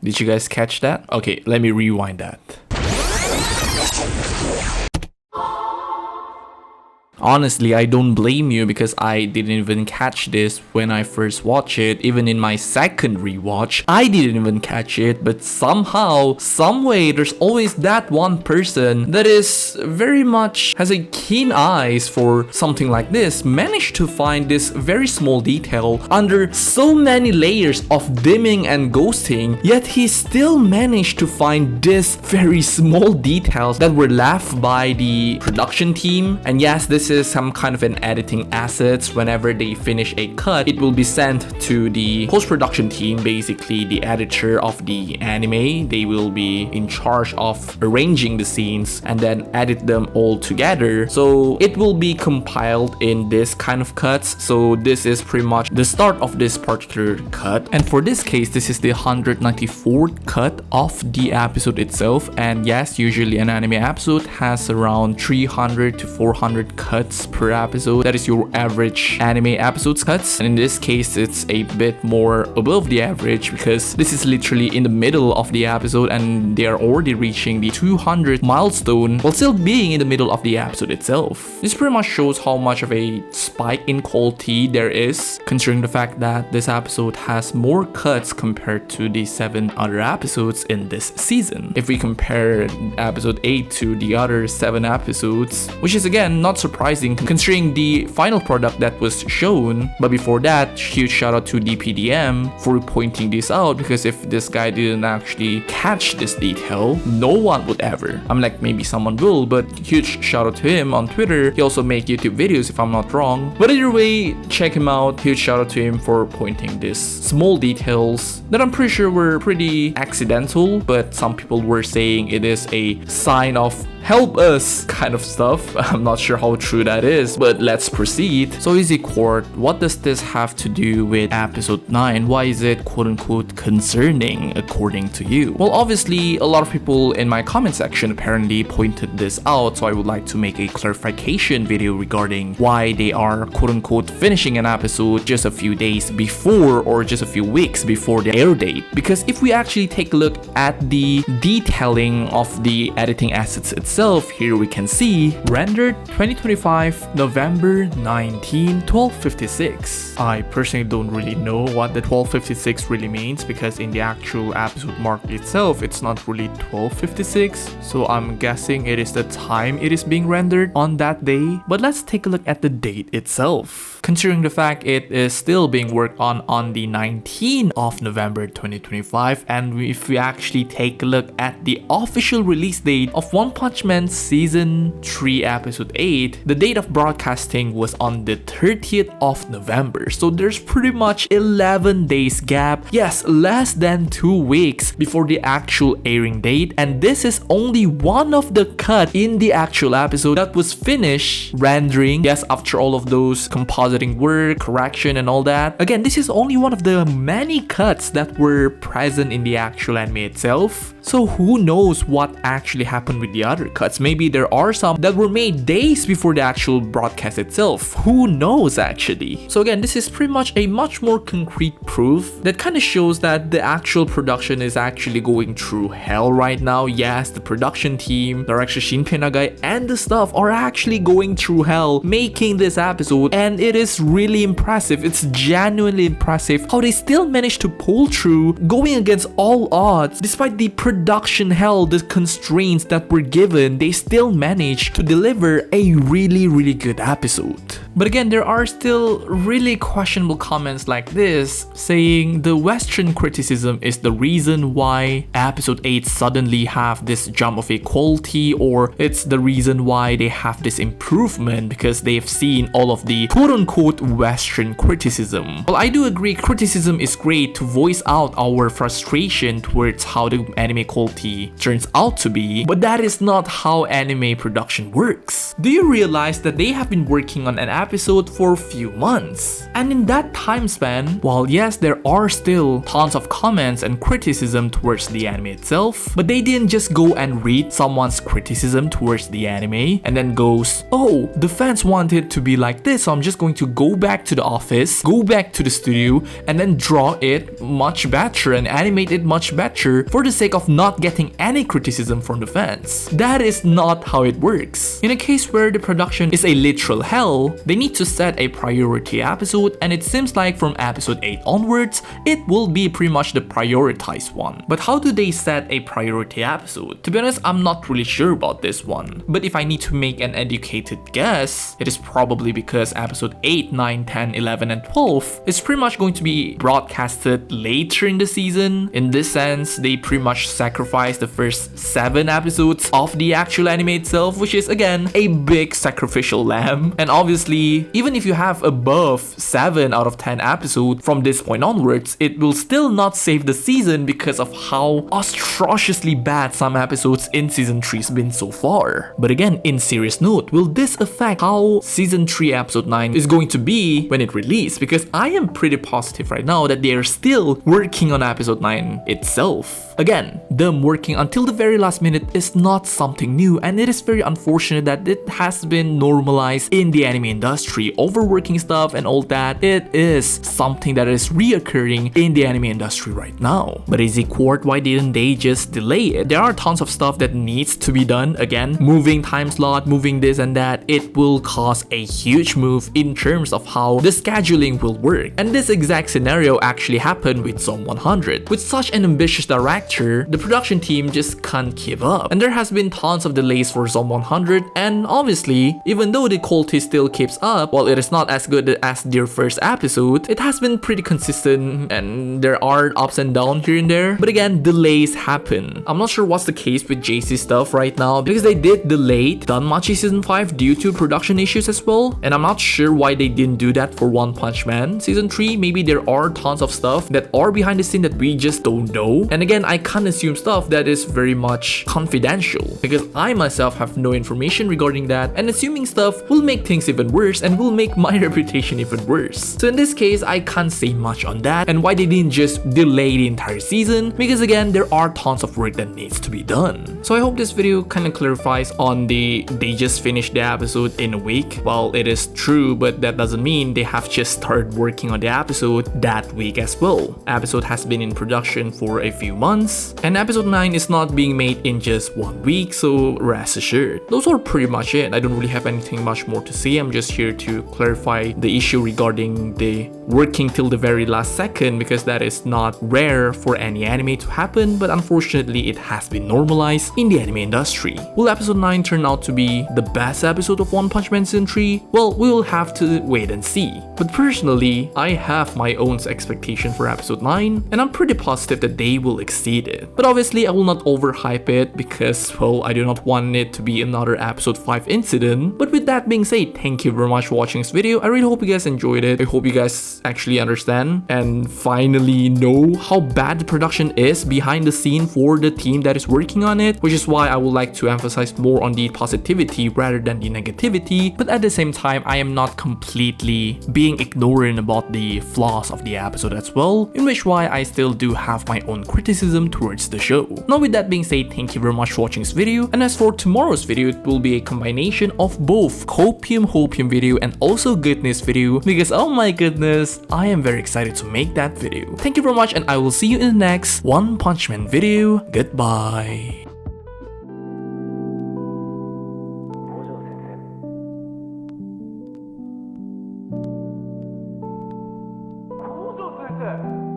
Did you guys catch that? Okay, let me rewind that. Honestly, I don't blame you because I didn't even catch this when I first watched it. Even in my second rewatch, I didn't even catch it. But somehow, someway, there's always that one person that is very much has a keen eyes for something like this, managed to find this very small detail under so many layers of dimming and ghosting, yet he still managed to find this very small details that were left by the production team. And yes, this is some kind of an editing assets. Whenever they finish a cut, it will be sent to the post-production team, basically the editor of the anime. They will be in charge of arranging the scenes and then edit them all together. So it will be compiled in this kind of cuts. So this is pretty much the start of this particular cut. And for this case, this is the 194th cut of the episode itself. And yes, usually an anime episode has around 300 to 400 cuts per episode. That is your average anime episodes cuts, and in this case it's a bit more above the average because this is literally in the middle of the episode and they are already reaching the 200 milestone while still being in the middle of the episode itself. This pretty much shows how much of a spike in quality there is, considering the fact that this episode has more cuts compared to the 7 other episodes in this season. If we compare episode 8 to the other 7 episodes, which is again not surprising considering the final product that was shown. But before that, huge shout out to DPDM for pointing this out, because if this guy didn't actually catch this detail, no one would ever. I'm like, maybe someone will, but huge shout out to him on Twitter. He also make YouTube videos if I'm not wrong. But either way, check him out. Huge shout out to him for pointing these small details that I'm pretty sure were pretty accidental, but some people were saying it is a sign of help us kind of stuff. I'm not sure how true that is, but let's proceed. So Easy Court, what does this have to do with episode 9? Why is it quote unquote concerning according to you? Well, obviously a lot of people in my comment section apparently pointed this out, so I would like to make a clarification video regarding why they are quote unquote finishing an episode just a few days before or just a few weeks before the air date. Because if we actually take a look at the detailing of the editing assets itself, here we can see rendered 2025 November 19 12:56. I personally don't really know what the 12:56 really means because in the actual episode mark itself it's not really 12:56, so I'm guessing it is the time it is being rendered on that day. But let's take a look at the date itself, considering the fact it is still being worked on the 19th of November 2025. And if we actually take a look at the official release date of One Punch Man Season 3 Episode 8, the date of broadcasting was on the 30th of November. So there's pretty much 11 days gap. Yes, less than 2 weeks before the actual airing date. And this is only one of the cut in the actual episode that was finished rendering. Yes, after all of those compositing work, correction and all that. Again, this is only one of the many cuts that were present in the actual anime itself. So who knows what actually happened with the other cuts? Maybe there are some that were made days before the actual broadcast itself. Who knows actually? So again, this is pretty much a much more concrete proof that kind of shows that the actual production is actually going through hell right now. Yes, the production team, director Shinpei Nagai and the staff are actually going through hell making this episode, and it is really impressive. It's genuinely impressive how they still managed to pull through, going against all odds. Despite the production hell, the constraints that were given, they still managed to deliver a really good episode. But again, there are still really questionable comments like this saying the Western criticism is the reason why episode 8 suddenly have this jump of equality, or it's the reason why they have this improvement because they've seen all of the quote-unquote Western criticism. Well, I do agree criticism is great to voice out our frustration towards how the anime quality turns out to be, but that is not how anime production works. Do you realize that they have been working on an episode for a few months? And in that time span, while yes, there are still tons of comments and criticism towards the anime itself, but they didn't just go and read someone's criticism towards the anime and then goes, oh, the fans wanted to be like this, so I'm just going to go back to the office, go back to the studio, and then draw it much better and animate it much better for the sake of not getting any criticism from the fans. That is not how it works. In a case where the production is a literal hell, they need to set a priority episode, and it seems like from episode 8 onwards, it will be pretty much the prioritized one. But how do they set a priority episode? To be honest, I'm not really sure about this one. But if I need to make an educated guess, it is probably because episode 8, 9, 10, 11, and 12 is pretty much going to be broadcasted later in the season. In this sense, they pretty much sacrifice the first 7 episodes of the actual anime itself, which is again a big sacrificial lamb. And obviously, even if you have above 7 out of 10 episodes from this point onwards, it will still not save the season because of how atrociously bad some episodes in season 3 has been so far. But again, in serious note, will this affect how season 3 episode 9 is going to be when it releases? Because I am pretty positive right now that they are still working on episode 9 itself. Again, them working until the very last minute is not something new, and it is very unfortunate that it has been normalized in the anime industry. Overworking stuff and all that, it is something that is reoccurring in the anime industry right now. But is it court? Why didn't they just delay it? There are tons of stuff that needs to be done. Again, moving time slot, moving this and that, it will cause a huge move in terms of how the scheduling will work. And this exact scenario actually happened with Zone 100. With such an ambitious director, the production team just can't keep up. And there has been tons of delays for Zone 100, and obviously, even though the quality still keeps up, while it is not as good as their first episode, it has been pretty consistent and there are ups and downs here and there. But again, delays happen. I'm not sure what's the case with JC stuff right now because they did delay Danmachi Season 5 due to production issues as well. And I'm not sure why they didn't do that for One Punch Man Season 3. Maybe there are tons of stuff that are behind the scene that we just don't know. And again, I can't assume stuff that is very much confidential because I myself have no information regarding that, and assuming stuff will make things even worse and will make my reputation even worse. So in this case, I can't say much on that and why they didn't just delay the entire season, because again, there are tons of work that needs to be done. So I hope this video kind of clarifies on they just finished the episode in a week. Well, it is true, but that doesn't mean they have just started working on the episode that week as well. Episode has been in production for a few months, and episode 9 is not being made in just 1 week, so rest assured. Those are pretty much it. I don't really have anything much more to say. I'm just here to clarify the issue regarding the working till the very last second, because that is not rare for any anime to happen, but unfortunately it has been normalized in the anime industry. Will episode 9 turn out to be the best episode of One Punch Man Season 3? Well, we will have to wait and see. But personally, I have my own expectation for episode 9, and I'm pretty positive that they will exceed it. But obviously, I will not overhype it because, well, I do not want it to be another episode 5 incident. But with that being said, thank you very much for watching this video. I really hope you guys enjoyed it. I hope you guys actually understand and finally know how bad the production is behind the scene for the team that is working on it, which is why I would like to emphasize more on the positivity rather than the negativity. But at the same time, I am not completely being ignorant about the flaws of the episode as well, in which why I still do have my own criticism towards the show. Now with that being said, thank you very much for watching this video, and as for tomorrow's video, it will be a combination of both copium video and also goodness video, because oh my goodness, I am very excited to make that video. Thank you very much, and I will see you in the next One Punch Man video. Goodbye. Sensei!